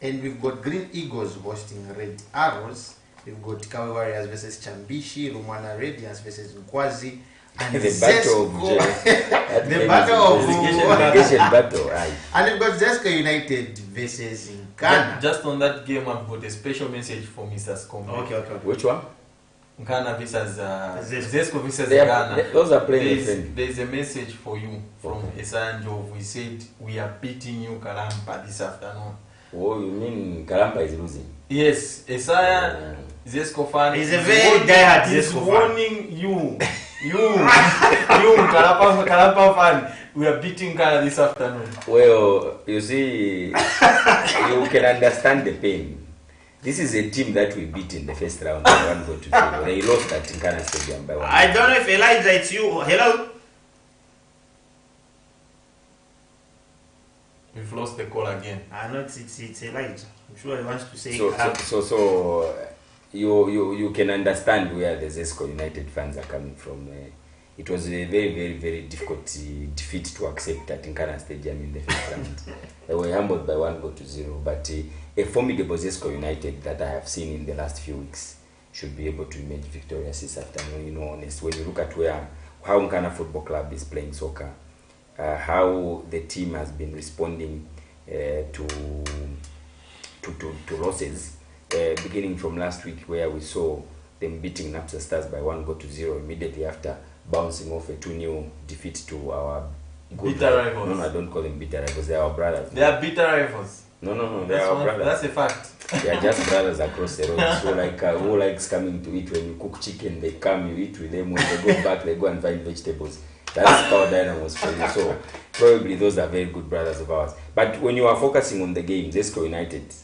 and we've got Green Eagles hosting Red Arrows. We've got Kawe Warriors versus Chambishi, Rumana Radiance versus Nkwazi, and the battle of the battle. Right. And we've got Zesco United versus Nkana. Just on that game, I've got a special message for Mr. Scombe. Okay. Which one? Nkana versus Zesco versus Nkana. Those are playing. There's a message for you from Esanjo. We said we are beating you, Kalampa, this afternoon. Oh, you mean Kalampa is losing? Yes, Esaya Zesco fan. He's a very diehard Zesco fan. Warning you, Kalampa fan. We are beating Kala this afternoon. Well, you see, you can understand the pain. This is a team that we beat in the first round. They lost at Nkana Stadium by 1. I don't know if Elijah, it's you. Hello? We've lost the call again. No, it's Elijah. I'm sure he wants to say. So you can understand where the Zesco United fans are coming from. It was a very, very, very difficult defeat to accept at Nkana Stadium in the first round. They were humbled by 1-0, but a formidable Zesco United that I have seen in the last few weeks should be able to emerge victorious this afternoon. You know, honest, when you look at how Nkana Football Club is playing soccer, how the team has been responding to losses, beginning from last week where we saw them beating NAPSA Stars by 1-0 immediately after bouncing off a 2-0 defeat to our bitter rivals. No, I don't call them bitter rivals. They are our brothers. They are bitter rivals. No, they are our brothers. That's a fact. They are just brothers across the road. So who likes coming to eat when you cook chicken? They come, you eat with them. When they go back, they go and find vegetables. That's Power Dynamos for you. So probably those are very good brothers of ours. But when you are focusing on the game, Zesco United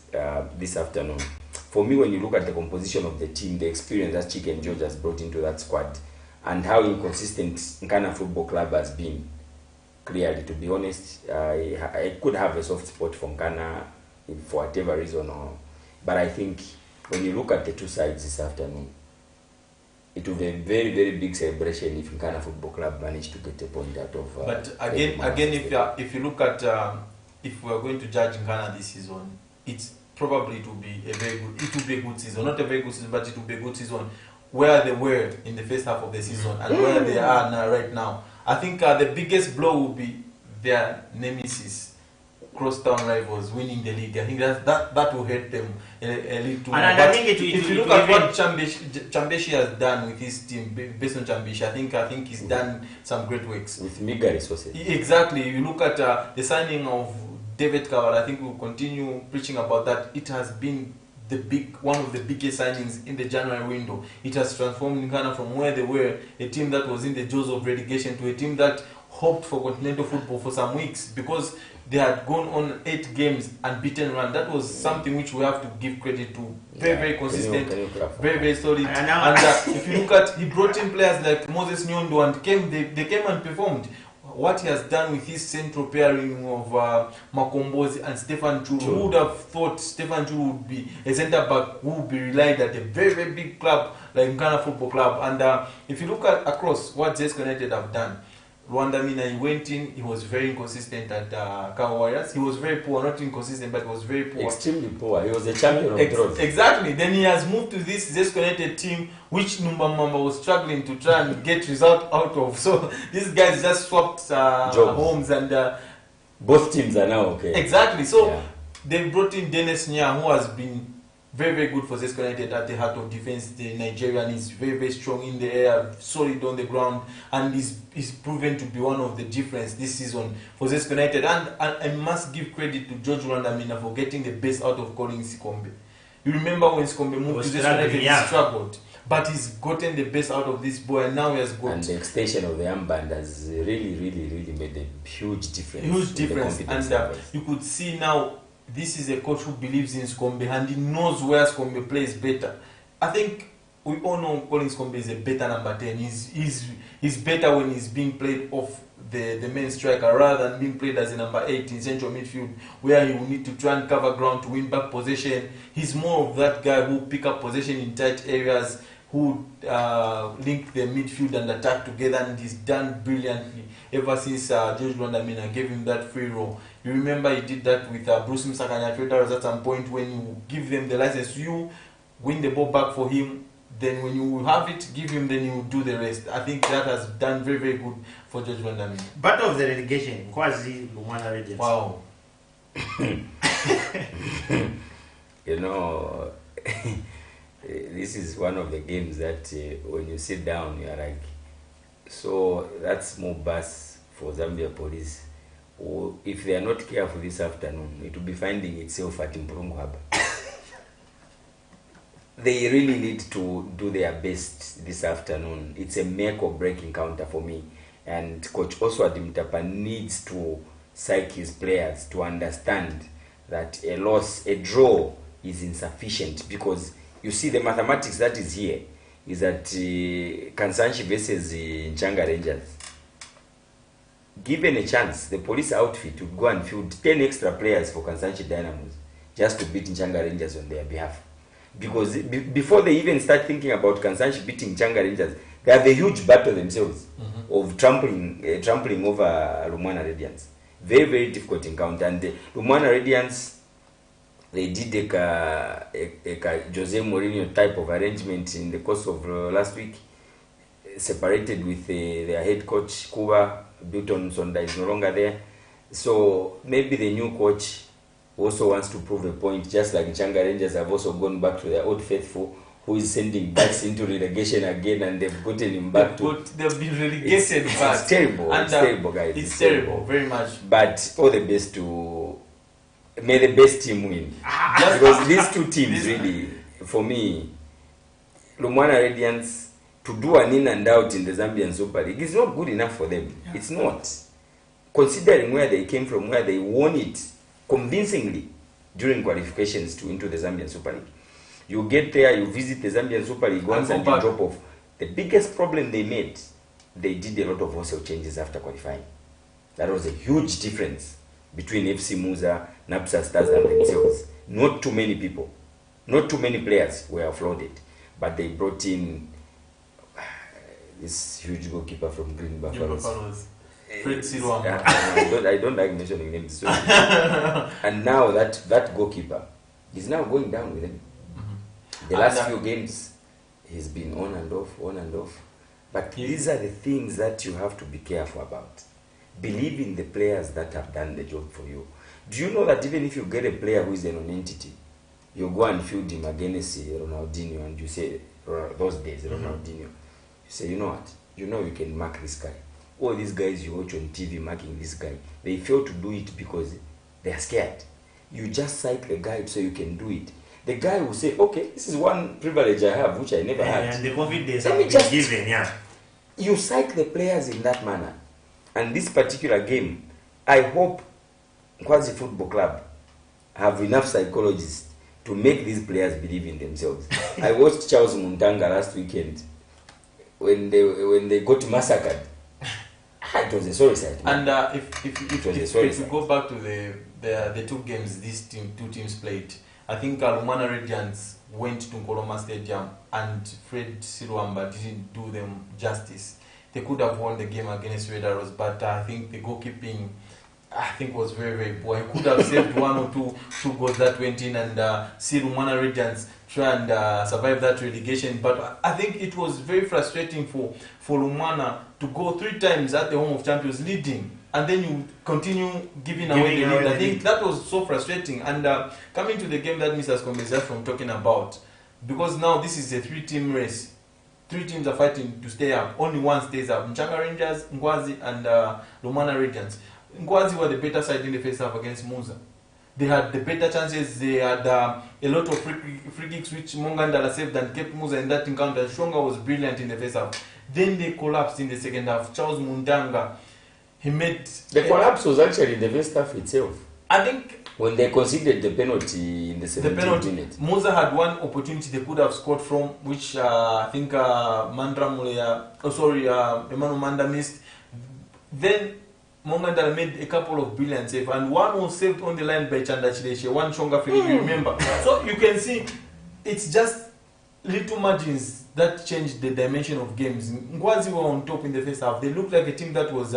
this afternoon, for me, when you look at the composition of the team, the experience that Chicken George has brought into that squad, and how inconsistent Nkana Football Club has been, clearly, to be honest, I could have a soft spot for Nkana for whatever reason. But I think when you look at the two sides this afternoon, it will be a very, very big celebration if Nkana Football Club managed to get a point out of. But again, if you look at if we are going to judge Nkana this season, it's probably it will be a very good. It will be a good season, not a very good season, but it will be a good season. Where they were in the first half of the season and where they are now, right now, I think the biggest blow will be their nemesis, crosstown rivals, winning the league. I think that will hurt them a little. And I think if you look at what Chambeshi has done with his team, based on Chambeshi, I think he's done some great works with meager resources. Exactly. You look at the signing of David Cowell. I think we'll continue preaching about that. It has been one of the biggest signings in the January window. It has transformed Ghana from where they were, a team that was in the jaws of relegation, to a team that hoped for continental football for some weeks because they had gone on 8 games unbeaten run. That was something which we have to give credit to. Very consistent, very solid. And if you look at, he brought in players like Moses Nyondo and they came and performed. What he has done with his central pairing of Makombozi and Stefan Churu, who would have thought Stefan Churu would be a centre back who would be relied at a very, very big club like Ghana Football Club. And if you look at across what Zesco United have done, Rwanda Mina, he went in, he was very inconsistent at Kawa Warriors. He was very poor, not inconsistent, but he was very poor. Extremely poor. He was a champion of draws. Exactly. Then he has moved to this Zesco United team, which Numba Mamba was struggling to try and get result out of. So these guys just swapped homes and... both teams are now okay. Exactly. So they brought in Dennis Nya, who has been very, very good for Zesco United at the heart of defense. The Nigerian is very, very strong in the air, solid on the ground, and is proven to be one of the difference this season for Zesco United. And I must give credit to George Rwandamina for getting the best out of Colin Sikombe. You remember when Sikombe moved to Zesco United, he struggled. But he's gotten the best out of this boy, and now he has got... And the extension of the armband has really, really, really made a huge difference. Huge difference. And you could see now, this is a coach who believes in Sikombe and he knows where Sikombe plays better. I think we all know Colin Sikombe is a better number 10. He's better when he's being played off the main striker rather than being played as a number 8 in central midfield, where he will need to try and cover ground to win back possession. He's more of that guy who pick up possession in tight areas, who link the midfield and attack together, and he's done brilliantly ever since George Rwandamina gave him that free role. You remember he did that with Bruce Msakanya. That was at some point when you give them the license, you win the ball back for him, then when you have it, give him, then you do the rest. I think that has done very, very good for George Rwandamina. Part of the relegation, Kwazi Lumwana Radiance. Wow. You know, this is one of the games that when you sit down, you are like, so that's more bus for Zambia Police. Or if they are not careful this afternoon, it will be finding itself at Mpurungu Harbour. They really need to do their best this afternoon. It's a make or break encounter for me. And Coach Oswald Mtapa needs to psych his players to understand that a loss, a draw is insufficient, because you see the mathematics that is here is that Kansanshi versus Nchanga Rangers. Given a chance, the police outfit would go and field 10 extra players for Kansanshi Dynamos just to beat Nchanga Rangers on their behalf. Because before they even start thinking about Kansanshi beating Nchanga Rangers, they have a huge battle themselves of trampling over Lumwana Radiance. Very, very difficult encounter. And Lumwana Radiance, they did a Jose Mourinho type of arrangement in the course of last week, separated with their head coach, Kuba. Bilton Sonda is no longer there. So maybe the new coach also wants to prove a point, just like Nchanga Rangers have also gone back to their old faithful, who is sending backs into relegation again, and they've gotten him back to... They've been relegated back. It's terrible. It's terrible, guys. It's terrible, very much. But all the best to... May the best team win. Because these two teams really, for me, Lumwana Radiance, to do an in and out in the Zambian Super League is not good enough for them. Yeah. It's not. Considering where they came from, where they won it convincingly during qualifications into the Zambian Super League. You get there, you visit the Zambian Super League once and you drop off. The biggest problem they made, they did a lot of wholesale changes after qualifying. That was a huge difference between FC Muza, Napsa Stars and themselves. Not too many people, not too many players were offloaded, but they brought in this huge goalkeeper from Green New Buffaloes. Buffaloes. Fred Silwamba. I don't like mentioning names. So and now that goalkeeper is now going down with him. The last few games, he's been on and off. But these are the things that you have to be careful about. Believe in the players that have done the job for you. Do you know that even if you get a player who is an non-entity, you go and field him against Ronaldinho, and you say, those days, Ronaldinho, you say, you know what? You know you can mark this guy. All these guys you watch on TV marking this guy, they fail to do it because they are scared. You just cite a guide so you can do it. The guy will say, okay, this is one privilege I have, which I never had. And the confidence Let have me been just given, yeah. You psych the players in that manner. And this particular game, I hope Nkwazi Football Club have enough psychologists to make these players believe in themselves. I watched Charles Muntanga last weekend when they got massacred. It was a sorry sight. And if you go back to the two games these two teams played, I think Lumana Radiants went to Nkoloma Stadium and Fred Silwamba didn't do them justice. They could have won the game against Red Arrows, but I think the goalkeeping was very, very poor. He could have saved one or two goals that went in and see Lumana Radiants try and survive that relegation. But I think it was very frustrating for Lumana to go 3 times at the home of champions leading, and then you continue giving away the lead. I think that was so frustrating. And coming to the game that Mr. Skombeza from talking about, because now this is a 3-team race. 3 teams are fighting to stay up. Only one stays up. Mchanga Rangers, Nkwazi, and Lumana Radiants. Nkwazi were the better side in the first half against Muza. They had the better chances. They had a lot of free kicks which Mongandala saved and kept Muza in that encounter. Shonga was brilliant in the first half. Then they collapsed in the second half. Charles Mundanga, he made... The collapse was actually in the first half itself. I think... When they conceded the penalty in the 17th minute. Muza had one opportunity they could have scored from, which I think Emmanuel Manda missed. Then Mongandala made a couple of brilliant saves, and one was saved on the line by Chanda Chideshe, one Shonga Philip, you remember. So you can see, it's just little margins that changed the dimension of games. Nkwazi were on top in the first half. They looked like a team that was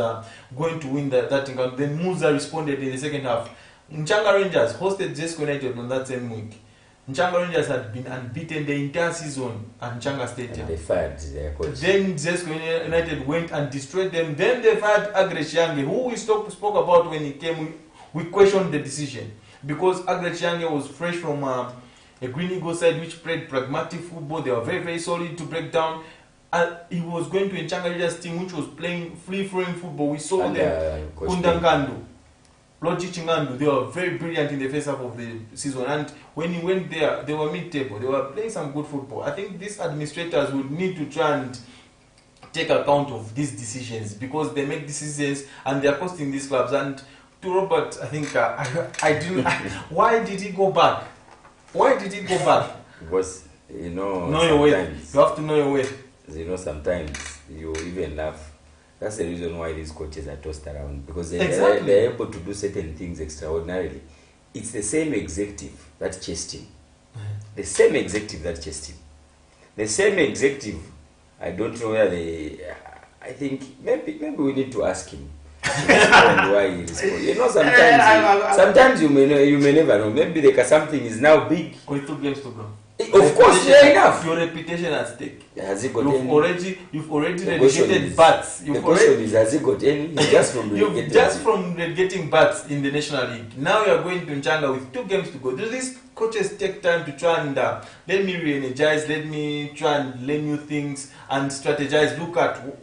going to win that encounter. Then Muza responded in the second half. Mchanga Rangers hosted Zesco United on that same week. Mchanga Rangers had been unbeaten the entire season at Mchanga Stadium. And they fired their coach. Then Zesco United went and destroyed them. Then they fired Agresh Yange, who we spoke about when he came. We questioned the decision because Agresh Yange was fresh from a Green Eagle side which played pragmatic football. They were very, very solid to break down. And he was going to Mchanga Rangers team which was playing free-flowing football. We saw them. Kundankandu. Logic Chingandu, they were very brilliant in the first half of the season, and when he went there, they were mid-table. They were playing some good football. I think these administrators would need to try and take account of these decisions because they make decisions and they are costing these clubs. And to Robert, I think I didn't. Why did he go back? Why did he go back? Because know your way. You have to know your way. Sometimes you even laugh. That's the reason why these coaches are tossed around, because they're able to do certain things extraordinarily. It's the same executive that chased him. The same executive that chased him. The same executive, I don't know where I think maybe we need to ask him why he responded. Sometimes you may never know. Maybe something is now big. With 2 games to go. Of course, fair enough. Your reputation at stake. Has he got You've already relegated bats. The question is, has he got any? Just from relegating bats in the National League. Now you are going to Nchanga with 2 games to go. Do these coaches take time to try and let me re-energize, let me try and learn new things and strategize,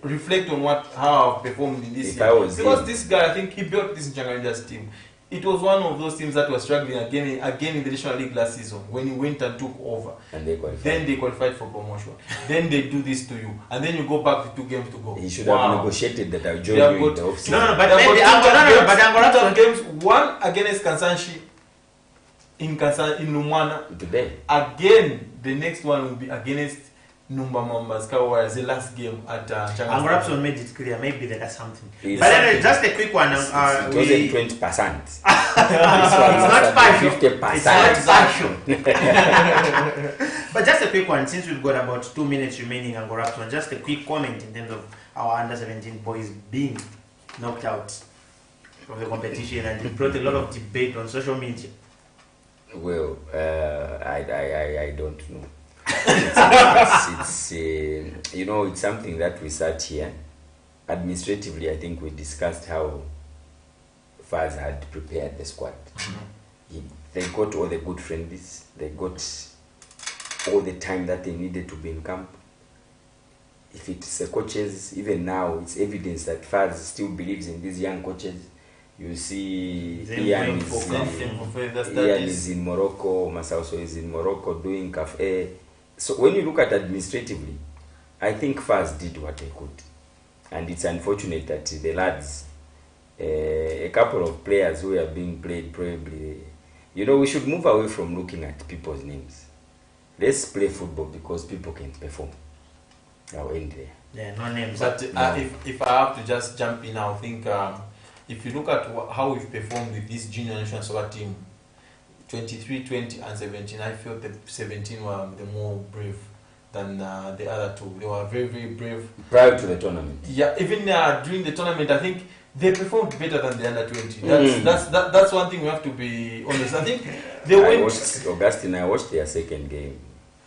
reflect on how I've performed in this year? Because this guy, I think he built this Nchanga Rangers team. It was one of those teams that were struggling again in the National League last season when he went and took over. And they qualified. Then they qualified for promotion. Then they do this to you. And then you go back with 2 games to go. He should have negotiated that I'll join you in the off-season. But games, one against Kansanshi in Lumana. Today. Again, the next one will be against Numba Mambas Kawara, the last game at Changa. And Rapson made it clear, maybe there is something. But anyway, just a quick one. It wasn't 20%. It's not passion. 50%. It's not passion. But just a quick one, since we've got about 2 minutes remaining and go up to just a quick comment in terms of our under-17 boys being knocked out of the competition, and it brought a lot of debate on social media. Well, I don't know. It's you know, it's something that we sat here administratively. I think we discussed how Faz had prepared the squad. They got all the good friendlies. They got all the time that they needed to be in camp. If it's the coaches, even now, it's evidence that Faz still believes in these young coaches. You see, Ian is in Morocco, Masauso is in Morocco doing cafe. So when you look at administratively, I think Faz did what they could. And it's unfortunate that the lads, a couple of players who are being played probably, you know, we should move away from looking at people's names. Let's play football because people can perform. I'll end there. Yeah, no names. But if I have to just jump in, I think if you look at how we've performed with this junior national soccer team, 23, 20 and 17, I felt the 17 were the more brave than the other two. They were very, very brave. Prior to the tournament. Yeah, even during the tournament, I think they performed better than the under 20. That's one thing we have to be honest. I think they went. I watched their second game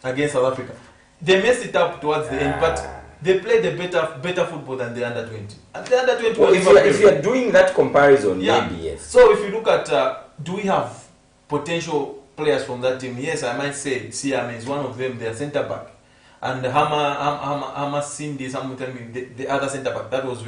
against South Africa. They messed it up towards the end, but they played a better football than the under 20. And the under 20. Well, if you are doing that comparison, maybe yes. So if you look at, do we have potential players from that team? Yes, I might say Siam is one of them. Their centre back. And Hama Cindy, someone tell me the other centre back. That was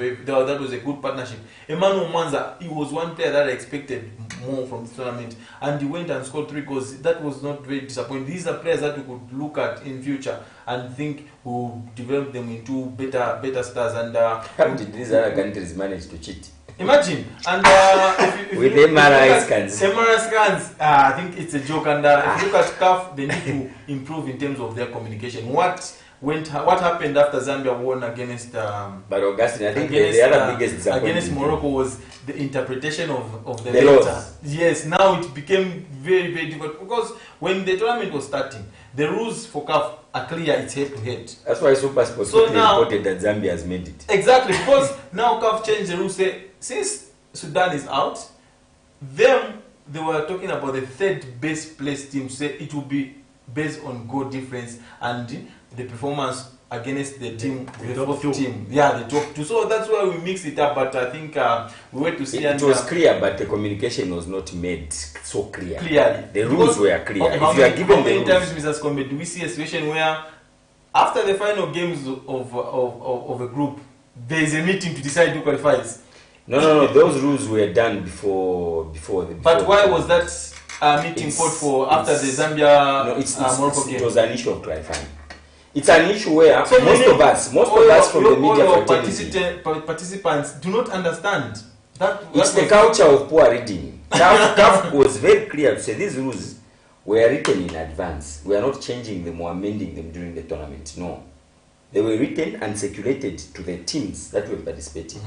a good partnership. Emmanuel Manza, he was one player that I expected more from the tournament, and he went and scored 3 goals. That was not very disappointing. These are players that we could look at in future and think will develop them into better stars. And how did these other countries manage to cheat? Imagine. And if with MRI scans. MRI scans, I think it's a joke. And if you look at CAF, they need to improve in terms of their communication. What happened after Zambia won against? But Augustine, I think the other biggest disappointment against Morocco was the interpretation of the laws. Yes, now it became very, very difficult because when the tournament was starting, the rules for CAF are clear. It's head to head. That's why Super Sports reported that Zambia has made it. Exactly, because now CAF changed the rules. Say since Sudan is out, they were talking about the third best placed team. Say it will be based on goal difference and the performance against the team, the top team. Yeah, the top two. So that's why we mixed it up. But I think we wait to see. It was clear, but the communication was not made so clear. Clearly, the rules were clear. Okay, if you are given the rules. How many times, Mr. Skombe, do we see a situation where, after the final games of a group, there is a meeting to decide who qualifies? No. Those rules were done before the. But why was that meeting called for after the Zambia Morocco game? It was an issue of clarifying. It's an issue where most of us from the media participants do not understand. It's the culture of poor reading. CAF was very clear to say these rules were written in advance. We are not changing them or amending them during the tournament. No. They were written and circulated to the teams that were participating.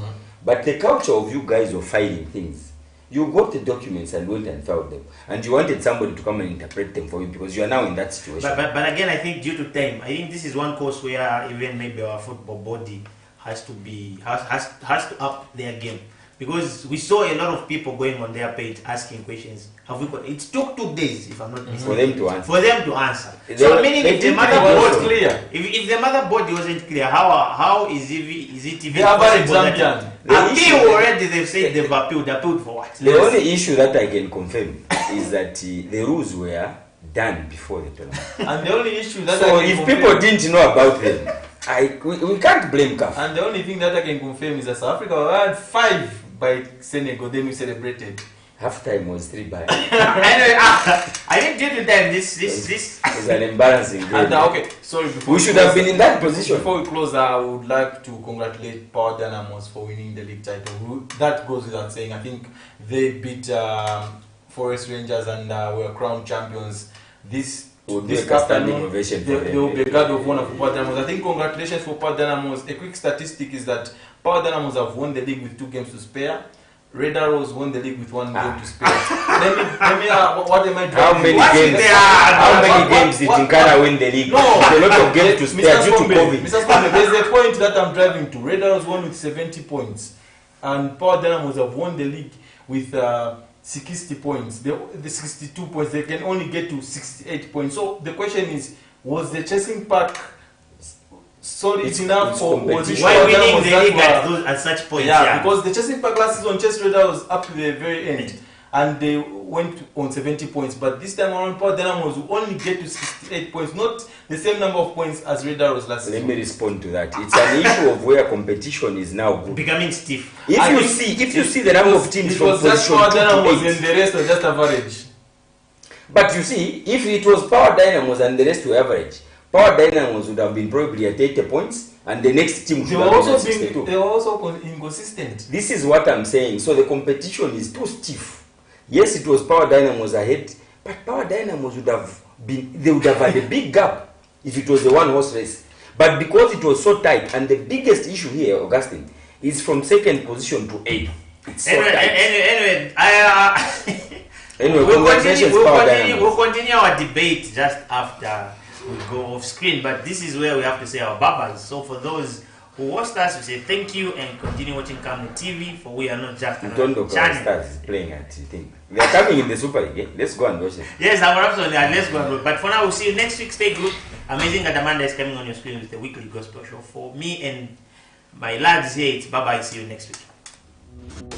But the culture of you guys of filing things, you got the documents and went and filed them, and you wanted somebody to come and interpret them for you because you are now in that situation. But again, I think due to time, I think this is one course where even maybe our football body has to up their game, because we saw a lot of people going on their page asking questions. Have we got? It took 2 days, if I'm not mistaken, for them to answer. So meaning if the motherboard clear, if the motherboard wasn't clear, how is it even possible? Appeal already, they've said they've appealed for what? The only issue that I can confirm is that the rules were done before the tournament. And the only issue that so if people didn't know about them, we can't blame CAF. And the only thing that I can confirm is that South Africa had 5 by Senegal, then we celebrated. Half time was 3 by. I think due to time this was an embarrassing game. And okay, sorry. We should have been in that position. Before we close, I would like to congratulate Power Dynamos for winning the league title. That goes without saying. I think they beat Forest Rangers and were crowned champions. This afternoon, there will be a guard of honor for Power Dynamos. I think congratulations for Power Dynamos. A quick statistic is that Power Dynamos have won the league with 2 games to spare. Red Arrows won the league with 1 game to spare. let me what am I How driving? many games did Nkana win the league? No, a lot of games to spare due to COVID. Mr. Spombe, there's a point that I'm driving to. Red Arrows won with 70 points, and Power Dynamos have won the league with 60 points. The 62 points, they can only get to 68 points. So the question is, was the chasing pack solid enough, or was it why winning the league at such points? Yeah, because the chasing pack last season chased Red Arrows up to the very end, and they went on 70 points. But this time around, Power Dynamos will only get to 68 points, not the same number of points as Red Arrows last season. Let me respond to that. It's an issue of where competition is now good. Becoming stiff. If you see the number of teams from position 2 to 8, and the rest are just average. but you see, if it was Power Dynamos and the rest were average, Power Dynamos would have been probably at 80 points, and the next team would have been at 62. They were also inconsistent. This is what I'm saying. So the competition is too stiff. Yes, it was Power Dynamos ahead, but Power Dynamos would have had a big gap if it was a one-horse race. But because it was so tight, and the biggest issue here, Augustine, is from 2nd position to 8th. It's so tight. Anyway, congratulations, Power Dynamos. we'll continue our debate just after we go off screen, but this is where we have to say our babas. So for those who watched us, we say thank you and continue watching Camnet TV, for we are not just another channel. Stars is playing at, you think. They are coming in the Super League. Let's go and watch it. Yes, absolutely. Let's go and watch. But for now, we'll see you next week. Stay good. Amazing Adamanda is coming on your screen with the weekly gospel show. For me and my lads here, it's bye-bye. See you next week.